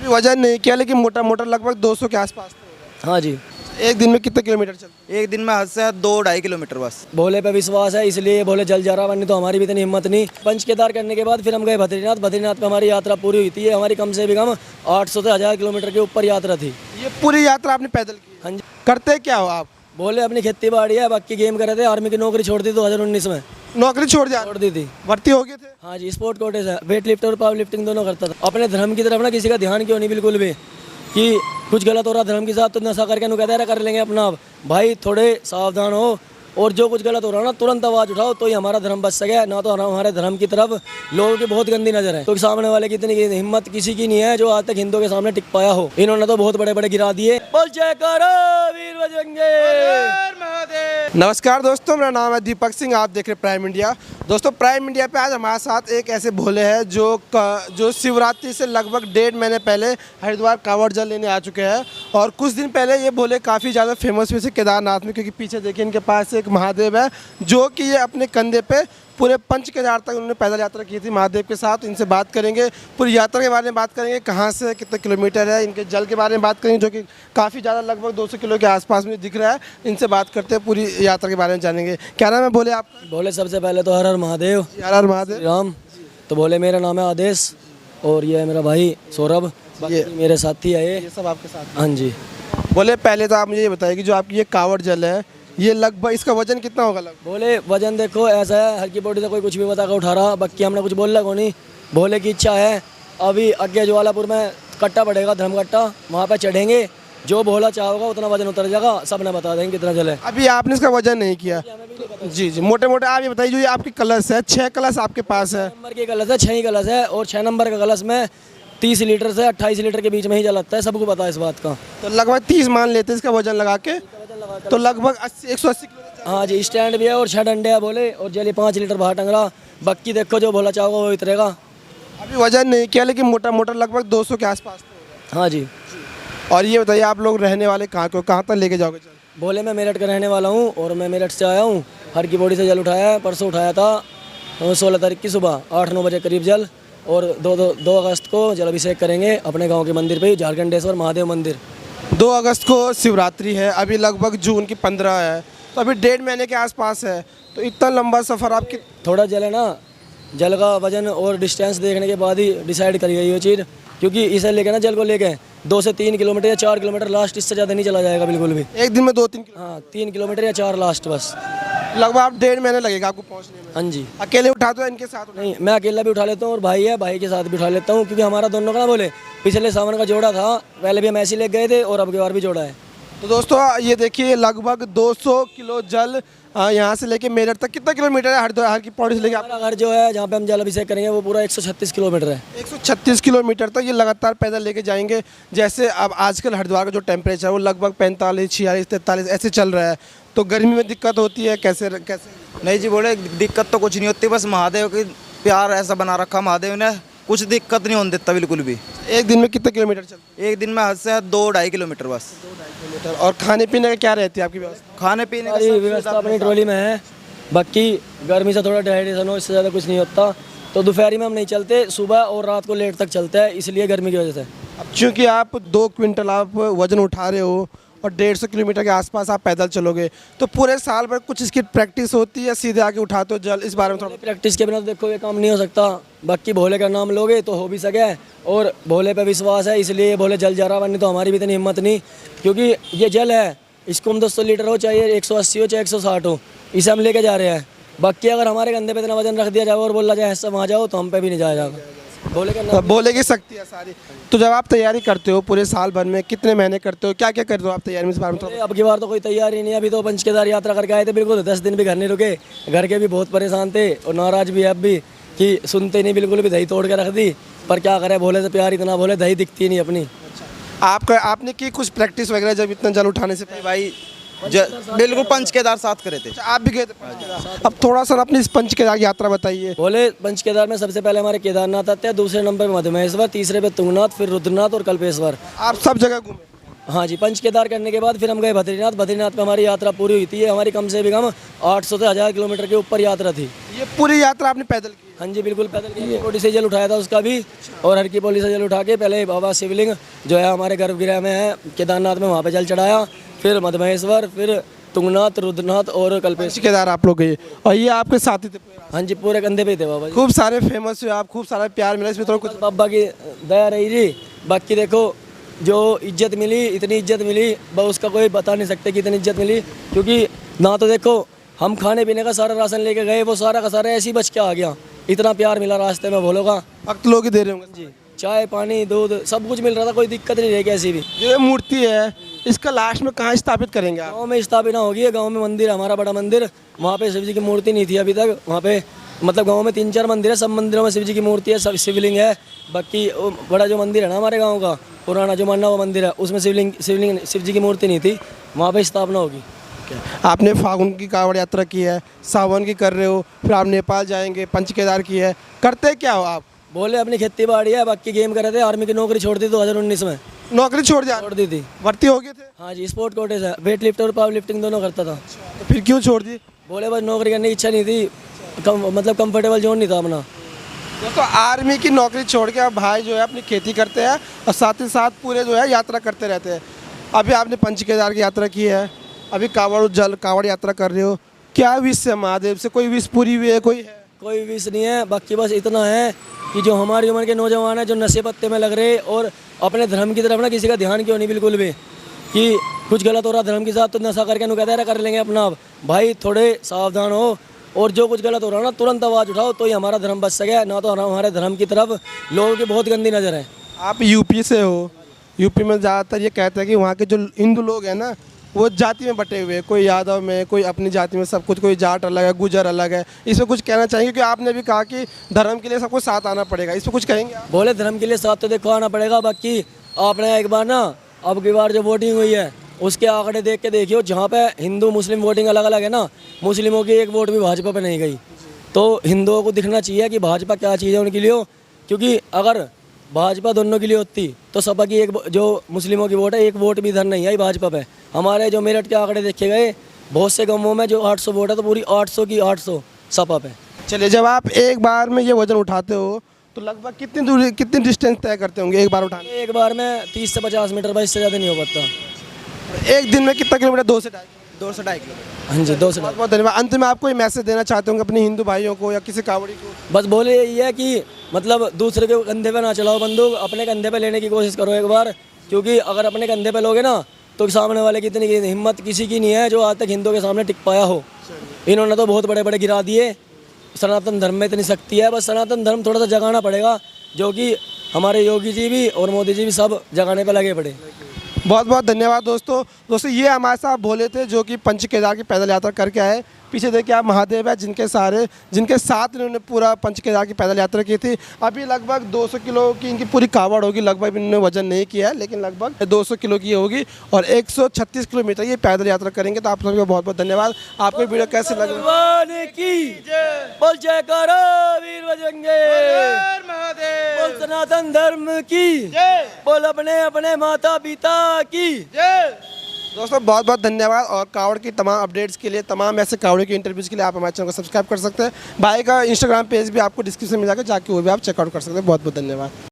अभी वजन नहीं किया लेकिन मोटा मोटा लगभग 200 के आसपास तो होगा। हाँ जी। एक दिन में कितने किलोमीटर चलते एक दिन में हद से हद 2-2.5 किलोमीटर बस। भोले पे विश्वास है इसलिए भोले जल जा रहा, वरना तो हमारी भी इतनी हिम्मत नहीं। पंच केदार करने के बाद फिर हम गए बद्रीनाथ। बद्रीनाथ पे हमारी यात्रा पूरी हुई थी। हमारी कम से भी कम 800 से 1000 किलोमीटर के ऊपर यात्रा थी। ये पूरी यात्रा आपने पैदल की? हाँ जी। करते क्या हो आप? भोले अपनी खेती बाड़ी है, बाकी गेम कर रहे थे। आर्मी की नौकरी छोड़ दी 2019 में। नौकरी छोड़ दी थी। भर्ती हो गए थे? हाँ जी, स्पोर्ट कोटे से वेट लिफ्ट और पावर लिफ्टिंग दोनों करता था। अपने धर्म की तरफ ना किसी का ध्यान क्यों नहीं बिल्कुल भी, कि कुछ गलत हो रहा धर्म के साथ तो नशा करके नु कहते कर लेंगे अपना आप। भाई थोड़े सावधान हो, और जो कुछ गलत हो रहा है ना तुरंत आवाज़ उठाओ तो ही हमारा धर्म बच सके। ना तो हमारे धर्म की तरफ लोगों की बहुत गंदी नज़र है, तो सामने वाले की इतनी हिम्मत किसी की नहीं है जो आज तक हिंदुओं के सामने टिक पाया हो। इन्होंने तो बहुत बड़े बड़े गिरा दिए। बोल जयकारा वीर बजरंगी। नमस्कार दोस्तों, मेरा नाम है दीपक सिंह, आप देख रहे हैं प्राइम इंडिया। दोस्तों प्राइम इंडिया पे आज हमारे साथ एक ऐसे भोले हैं जो शिवरात्रि से लगभग 1.5 महीने पहले हरिद्वार कांवड़ जल लेने आ चुके हैं। और कुछ दिन पहले ये भोले काफ़ी ज़्यादा फेमस हुए थे केदारनाथ में, क्योंकि पीछे देखिए इनके पास एक महादेव है जो कि ये अपने कंधे पे पूरे पंच केदार तक उन्होंने पैदल यात्रा की थी महादेव के साथ। इनसे बात करेंगे, पूरी यात्रा के बारे में बात करेंगे, कहाँ से कितने किलोमीटर है, इनके जल के बारे में बात करेंगे जो कि काफ़ी ज़्यादा लगभग 200 किलो के आसपास में दिख रहा है। इनसे बात करते हैं, पूरी यात्रा के बारे में जानेंगे। क्या नाम है भोले आपका? भोले सबसे पहले तो हर हर महादेव। हर हर महादेव। राम। तो भोले मेरा नाम है आदेश और ये है मेरा भाई सौरभ, ये मेरे साथी है। ये सब आपके साथ? हाँ जी। बोले पहले तो आप मुझे ये बताइए कि जो आपकी ये कांवड़ जल है ये लगभग इसका वजन कितना होगा? लगभग बोले वजन देखो ऐसा है, हर की बॉडी से कोई कुछ भी बता कर उठा रहा, बाकी हमने कुछ बोल रहा नहीं। भोले की इच्छा है, अभी आगे ज्वालापुर में कट्टा पड़ेगा, धर्म कट्टा, वहाँ पे चढ़ेंगे, जो भोला चाहोगा उतना वजन उतर जाएगा, सब ने बता देंगे कितना जल है। अभी आपने इसका वजन नहीं किया? जी जी, मोटे मोटे आप ये बताइए, जो ये आपकी कलश है, 6 कलश आपके पास है? नंबर की कलश है, 6 ही कलश है, और 6 नंबर का कलश में 30 लीटर से 28 लीटर के बीच में ही जल लगता है, सबको पता है इस बात का। तो लगभग 30 मान लेते हैं इसका वजन लगा के, तो लगभग 180 किलो। हाँ जी, स्टैंड भी है और 6 डंडे है बोले, और जली 5 लीटर बाहर टंग रहा। बाकी देखो जो भोला चाहोगा वो उतरेगा। अभी वजन नहीं किया लेकिन मोटा मोटा लगभग 200 के आसपास तो होगा। हाँ जी। और ये बताइए आप लोग रहने वाले कहाँ को, कहाँ तक लेके जाओगे जल? भोले मैं मेरठ का रहने वाला हूँ और मैं मेरठ से आया हूँ। हर की बॉडी से जल उठाया है, परसों उठाया था 16 तारीख की सुबह 8-9 बजे करीब जल, और 2 अगस्त को जल अभिषेक करेंगे अपने गांव के मंदिर पे, झारखंडेश्वर महादेव मंदिर। 2 अगस्त को शिवरात्रि है, अभी लगभग जून की 15 है, तो अभी 1.5 महीने के आसपास है। तो इतना लंबा सफ़र आपकी? थोड़ा जल है ना, जल का वजन और डिस्टेंस देखने के बाद ही डिसाइड करी गई ये चीज़, क्योंकि इसे लेके ना जल को लेके 2 से 3 किलोमीटर या 4 किलोमीटर लास्ट, इससे ज़्यादा नहीं चला जाएगा बिल्कुल भी। एक दिन में 2-3 किलो? हाँ, 3 किलोमीटर या 4 लास्ट बस। लगभग आप 1.5 महीने लगेगा आपको पहुँचने में? हाँ जी। अकेले उठाते हो इनके साथ? नहीं, मैं अकेला भी उठा लेता हूँ और भाई है, भाई के साथ भी उठा लेता हूँ, क्योंकि हमारा दोनों का ना बोले पिछले सावन का जोड़ा था, पहले भी हम ऐसे ही ले गए थे और अब की बार भी जोड़ा है। तो दोस्तों ये देखिए लगभग 200 किलो जल यहाँ से लेके मेरठ तक। कितना किलोमीटर है हर की पौड़ी से लेके? हमारा घर जो है जहाँ पे हम जल अभिषेक करेंगे वो पूरा 136 किलोमीटर है। 136 किलोमीटर तक ये लगातार पैदल लेके जाएंगे। जैसे अब आजकल हरिद्वार का जो टेम्परेचर है वो लगभग 45, 46, 43 ऐसे चल रहा है, तो गर्मी में दिक्कत होती है? कैसे? नहीं जी, बोले दिक्कत तो कुछ नहीं होती, बस महादेव की प्यार ऐसा बना रखा महादेव ने, कुछ दिक्कत नहीं होने देता बिल्कुल भी। एक दिन में कितने किलोमीटर चलते? एक दिन में हद से हद 2-2.5 किलोमीटर बस। 2-2.5 किलोमीटर। और खाने पीने का क्या रहती है आपकी व्यवस्था? खाने पीने सारी व्यवस्था अपनी ट्रॉली में है, बाकी गर्मी से थोड़ा डिहाइड्रेशन हो, इससे ज़्यादा कुछ नहीं होता। तो दोपहरी में हम नहीं चलते, सुबह और रात को लेट तक चलते हैं, इसलिए गर्मी की वजह से। अब चूँकि आप 2 क्विंटल आप वजन उठा रहे हो और 150 किलोमीटर के आसपास आप पैदल चलोगे, तो पूरे साल भर कुछ इसकी प्रैक्टिस होती है, सीधे आके उठाते हो जल? इस बारे में थोड़ा। प्रैक्टिस के बिना तो देखो ये काम नहीं हो सकता। बाकी भोले का नाम लोगे तो हो भी सके, और भोले पे विश्वास है इसलिए भोले जल जा रहा, वरना तो हमारी भी इतनी हिम्मत नहीं, क्योंकि ये जल है, इसको हम 200 लीटर हो, चाहे 180 हो, चाहे 160 हो, इसे हम लेके जा रहे हैं। बाकी अगर हमारे कंधे पे इतना वजन रख दिया जाए और बोला जाए ऐसा वहाँ जाओ, तो हम पे भी नहीं जाया जाएगा। भोले का नाम, भोले की शक्ति है सारी। तो जब आप तैयारी करते हो पूरे साल भर में, कितने महीने करते हो, क्या क्या करते हो आप तैयारी में, इस बारे में थोड़ा? अब की बार तो कोई तैयारी नहीं, अभी तो पंच केदार यात्रा करके आए थे, बिल्कुल 10 दिन भी घर नहीं रुके। घर के भी बहुत परेशान थे और नाराज भी अब भी, कि सुनते नहीं बिल्कुल भी, दही तोड़ के रख दी। पर क्या करें, भोले से प्यार इतना, भोले दही दिखती नहीं अपनी। आपने की कुछ प्रैक्टिस वगैरह जब इतना जल उठाने से पहले? भाई बिल्कुल पंच केदार साथ करे थे। आप भी गए थे पंच केदार? अब थोड़ा सा अपनी इस पंच केदार यात्रा बताइए। बोले पंच केदार में सबसे पहले हमारे केदारनाथ आते हैं, दूसरे नंबर पे मधुमेश्वर, तीसरे पे तुंगनाथ, फिर रुद्रनाथ और कल्पेश्वर। आप सब जगह घूमे? हाँ जी, पंच केदार करने के बाद फिर हम गए बद्रीनाथ। बद्रीनाथ पे हमारी यात्रा पूरी हुई थी। हमारी कम से भी कम 800 से 1000 किलोमीटर के ऊपर यात्रा थी। ये पूरी यात्रा आपने पैदल की? हाँ जी बिल्कुल पैदल गए, कोटी से जल उठाया था उसका भी, और हर की पौली से जल उठा के पहले बाबा शिवलिंग जो है हमारे गर्भगृह में है केदारनाथ में, वहाँ पे जल चढ़ाया, फिर मधमहेश्वर, फिर तुंगनाथ, रुद्रनाथ और कल्पेश। केदार आप लोग गए और ये आपके साथी थे? हाँ जी पूरे कंधे पे थे बाबा जी। खूब सारे फेमस हुए आप, खूब सारा प्यार मिला, इसमें थोड़ा कुछ बाबा की दया रही जी। बाकी देखो जो इज्जत मिली, इतनी इज्जत मिली बस उसका कोई बता नहीं सकते कि इतनी इज्जत मिली, क्योंकि ना तो देखो हम खाने पीने का सारा राशन लेके गए, वो सारा का सारा ऐसे ही बच के आ गया, इतना प्यार मिला रास्ते में भोलों का। भक्त लोग ही दे रहे होंगे जी चाय पानी दूध सब कुछ मिल रहा था, कोई दिक्कत नहीं रही कैसी भी। जो ये मूर्ति है इसका लास्ट में कहाँ स्थापित करेंगे आप? गाँव में स्थापना होगी, गाँव में मंदिर है हमारा बड़ा मंदिर, वहाँ पे शिव जी की मूर्ति नहीं थी अभी तक, वहाँ पे मतलब गांव में 3-4 मंदिर है, सब मंदिरों में शिव जी की मूर्ति है, सब शिवलिंग है। बाकी वो बड़ा जो मंदिर है ना हमारे गांव का पुराना जो माना वो मंदिर है, उसमें शिवलिंग शिव जी की मूर्ति नहीं थी, वहाँ पे स्थापना होगी। आपने फागुन की कांवड़ यात्रा की है, सावन की कर रहे हो, फिर आप नेपाल जाएंगे, पंच केदार की है, करते क्या हो आप? बोले अपनी खेती बाड़ी है, बाकी गेम कर रहे थे, आर्मी की नौकरी छोड़ दी 2019 में, नौकरी छोड़ दी थी। भर्ती हो गए थे? हाँ जी स्पोर्ट कोटे से वेट लिफ्ट और पावर लिफ्टिंग दोनों करता था। तो फिर क्यों छोड़ दी? बोले बस नौकरी करने की इच्छा नहीं थी, मतलब कंफर्टेबल जोन नहीं था अपना। दोस्तों आर्मी की नौकरी छोड़ के अब भाई जो है अपनी खेती करते हैं और साथ ही साथ पूरे जो है यात्रा करते रहते हैं। अभी आपने पंच केदार की यात्रा की है, अभी कांवड़ यात्रा कर रहे हो, क्या विश है महादेव से? कोई विश पूरी हुई है? कोई है? कोई विश नहीं है, बाकी बस इतना है कि जो हमारी उम्र के नौजवान हैं जो नशे पत्ते में लग रहे और अपने धर्म की तरफ ना किसी का ध्यान क्यों नहीं बिल्कुल भी, कि कुछ गलत हो रहा धर्म के साथ तो नशा करके नु कहते कर लेंगे अपना आप। भाई थोड़े सावधान हो, और जो कुछ गलत हो रहा है ना तुरंत आवाज़ उठाओ, तो ही हमारा धर्म बच सके, ना तो हमारे धर्म की तरफ लोगों की बहुत गंदी नज़र है। आप यूपी से हो, यूपी में ज़्यादातर ये कहते हैं कि वहाँ के जो हिंदू लोग हैं ना वो जाति में बटे हुए हैं, कोई यादव में, कोई अपनी जाति में, सब कुछ, कोई जाट अलग है, गुजर अलग है। इसमें कुछ कहना चाहिए क्योंकि आपने भी कहा कि धर्म के लिए सबको साथ आना पड़ेगा, इसमें कुछ कहेंगे आप? बोले धर्म के लिए साथ तो देखो आना पड़ेगा, बाकी आपने एक बार ना अब की बार जो वोटिंग हुई है उसके आंकड़े देख के देखियो, जहाँ पे हिंदू मुस्लिम वोटिंग अलग अलग है ना, मुस्लिमों की एक वोट भी भाजपा पे नहीं गई, तो हिंदुओं को दिखना चाहिए कि भाजपा क्या चीज़ है उनके लिए, क्योंकि अगर भाजपा दोनों के लिए होती तो सपा की एक जो मुस्लिमों की वोट है एक वोट भी इधर नहीं आई भाजपा पे। हमारे जो मेरठ के आंकड़े देखे गए बहुत से गाँवों में जो 800 वोट है तो पूरी 800 की 800 सपा पे। चलिए, जब आप एक बार में ये वजन उठाते हो तो लगभग कितनी दूरी, कितनी डिस्टेंस तय करते होंगे एक बार उठाने? एक बार में 30 से 50 मीटर, बस इससे ज़्यादा नहीं हो पाता। एक दिन में कितना किलोमीटर? 2 से 2.5 किलोमीटर। हाँ जी 2 से बहुत बहुत धन्यवाद। अंत में आप कोई मैसेज देना चाहते होंगे अपने हिंदू भाइयों को या किसी कांवड़ी को? बस बोले यही है कि मतलब दूसरे के कंधे पे ना चलाओ बंदूक, अपने कंधे पे लेने की कोशिश करो एक बार, क्योंकि अगर अपने कंधे पे लोगे ना तो सामने वाले की इतनी हिम्मत किसी की नहीं है जो आज तक हिंदुओं के सामने टिक पाया हो। इन्होंने तो बहुत बड़े बड़े गिरा दिए, सनातन धर्म में इतनी शक्ति है, बस सनातन धर्म थोड़ा सा जगाना पड़ेगा, जो कि हमारे योगी जी भी और मोदी जी भी सब जगाने पे लगे पड़े। बहुत बहुत धन्यवाद दोस्तों ये हमारे साथ भोले थे जो कि पंच केदार की पैदल यात्रा करके आए। पीछे देखिए आप महादेव है जिनके साथ इन्होंने पूरा पंच केदार की पैदल यात्रा की थी। अभी लगभग 200 किलो की इनकी पूरी कावड़ होगी, लगभग इन्होंने वजन नहीं किया है लेकिन लगभग 200 किलो की होगी और 136 किलोमीटर ये पैदल यात्रा करेंगे। तो आप सभी को बहुत बहुत धन्यवाद। आपको वीडियो कैसे लगा? भगवान की बोल जयकारा वीर बजरंगे, बोल सनातन धर्म की, बोल अपने अपने माता पिता की। दोस्तों बहुत बहुत धन्यवाद। और कावड़ की तमाम अपडेट्स के लिए, तमाम ऐसे कावड़ की इंटरव्यूज़ के लिए आप हमारे चैनल को सब्सक्राइब कर सकते हैं। भाई का इंस्टाग्राम पेज भी आपको डिस्क्रिप्शन में जाकर वो भी आप चेकआउट कर सकते हैं। बहुत बहुत धन्यवाद।